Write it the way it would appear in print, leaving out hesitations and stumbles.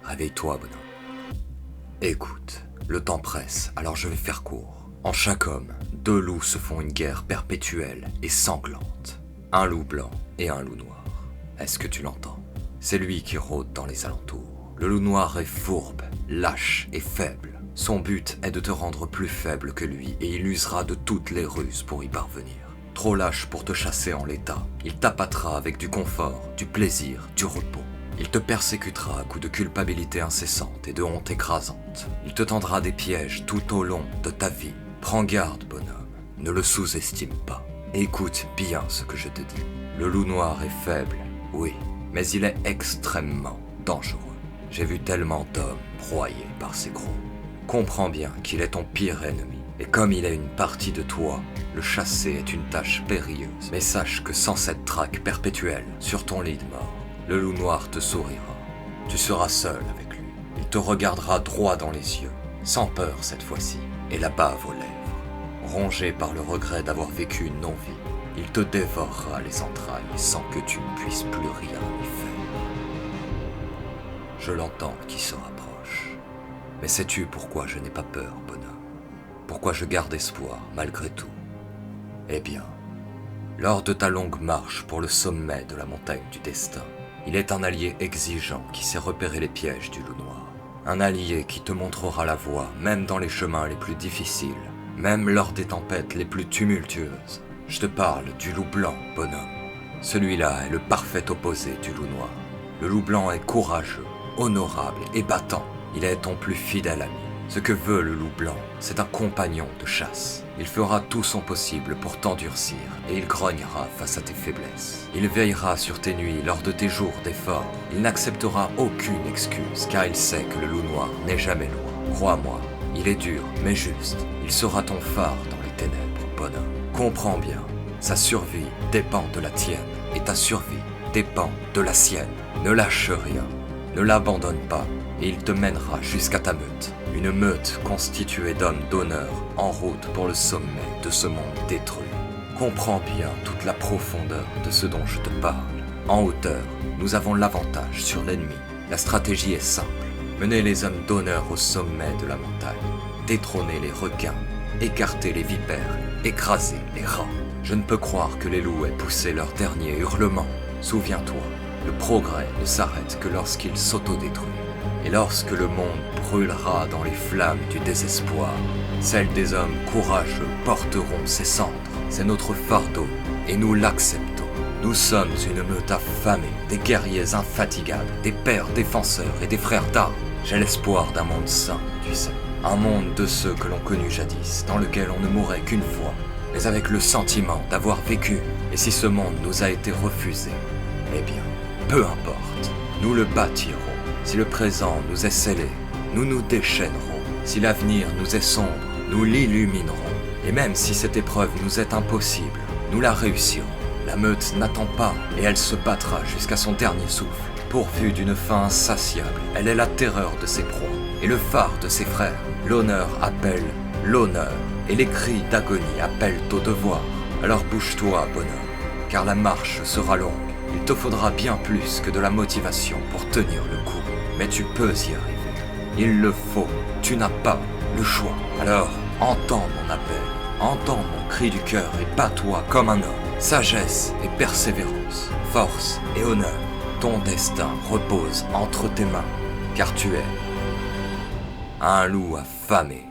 Réveille-toi, bonhomme. Écoute, le temps presse, alors je vais faire court. En chaque homme, deux loups se font une guerre perpétuelle et sanglante. Un loup blanc et un loup noir. Est-ce que tu l'entends? C'est lui qui rôde dans les alentours. Le loup noir est fourbe, lâche et faible. Son but est de te rendre plus faible que lui et il usera de toutes les ruses pour y parvenir. Trop lâche pour te chasser en l'état, il t'appâtera avec du confort, du plaisir, du repos. Il te persécutera à coups de culpabilité incessante et de honte écrasante. Il te tendra des pièges tout au long de ta vie. Prends garde, bonhomme, ne le sous-estime pas. Écoute bien ce que je te dis. Le loup noir est faible, oui, mais il est extrêmement dangereux. J'ai vu tellement d'hommes broyés par ces crocs. Comprends bien qu'il est ton pire ennemi. Et comme il est une partie de toi, le chasser est une tâche périlleuse. Mais sache que sans cette traque perpétuelle sur ton lit de mort, le loup noir te sourira. Tu seras seul avec lui. Il te regardera droit dans les yeux, sans peur cette fois-ci, et la bave aux lèvres. Rongé par le regret d'avoir vécu une non-vie, il te dévorera les entrailles sans que tu ne puisses plus rien y faire. Je l'entends qui se rapproche. Mais sais-tu pourquoi je n'ai pas peur, bonhomme? Pourquoi je garde espoir malgré tout? Eh bien, lors de ta longue marche pour le sommet de la montagne du destin, il est un allié exigeant qui sait repérer les pièges du loup noir. Un allié qui te montrera la voie, même dans les chemins les plus difficiles, même lors des tempêtes les plus tumultueuses. Je te parle du loup blanc, bonhomme. Celui-là est le parfait opposé du loup noir. Le loup blanc est courageux, honorable et battant. Il est ton plus fidèle ami. Ce que veut le loup blanc, c'est un compagnon de chasse. Il fera tout son possible pour t'endurcir et il grognera face à tes faiblesses. Il veillera sur tes nuits lors de tes jours d'effort. Il n'acceptera aucune excuse car il sait que le loup noir n'est jamais loin. Crois-moi, il est dur mais juste. Il sera ton phare dans les ténèbres, bonhomme. Comprends bien, sa survie dépend de la tienne et ta survie dépend de la sienne. Ne lâche rien, ne l'abandonne pas et il te mènera jusqu'à ta meute. Une meute constituée d'hommes d'honneur en route pour le sommet de ce monde détruit. Comprends bien toute la profondeur de ce dont je te parle. En hauteur, nous avons l'avantage sur l'ennemi. La stratégie est simple. Mener les hommes d'honneur au sommet de la montagne. Détrôner les requins. Écarter les vipères. Écraser les rats. Je ne peux croire que les loups aient poussé leur dernier hurlement. Souviens-toi, le progrès ne s'arrête que lorsqu'il s'autodétruit. Et lorsque le monde brûlera dans les flammes du désespoir, celles des hommes courageux porteront ses cendres. C'est notre fardeau, et nous l'acceptons. Nous sommes une meute affamée, des guerriers infatigables, des pères défenseurs et des frères d'armes. J'ai l'espoir d'un monde sain, tu sais. Un monde de ceux que l'on connut jadis, dans lequel on ne mourrait qu'une fois, mais avec le sentiment d'avoir vécu. Et si ce monde nous a été refusé, eh bien, peu importe, nous le bâtirons. Si le présent nous est scellé, nous nous déchaînerons. Si l'avenir nous est sombre, nous l'illuminerons. Et même si cette épreuve nous est impossible, nous la réussirons. La meute n'attend pas et elle se battra jusqu'à son dernier souffle. Pourvue d'une faim insatiable, elle est la terreur de ses proies et le phare de ses frères. L'honneur appelle l'honneur et les cris d'agonie appellent au devoir. Alors bouge-toi, bonhomme, car la marche sera longue. Il te faudra bien plus que de la motivation pour tenir le coup. Mais tu peux y arriver. Il le faut. Tu n'as pas le choix. Alors, entends mon appel. Entends mon cri du cœur et bats-toi comme un homme. Sagesse et persévérance, force et honneur. Ton destin repose entre tes mains, car tu es un loup affamé.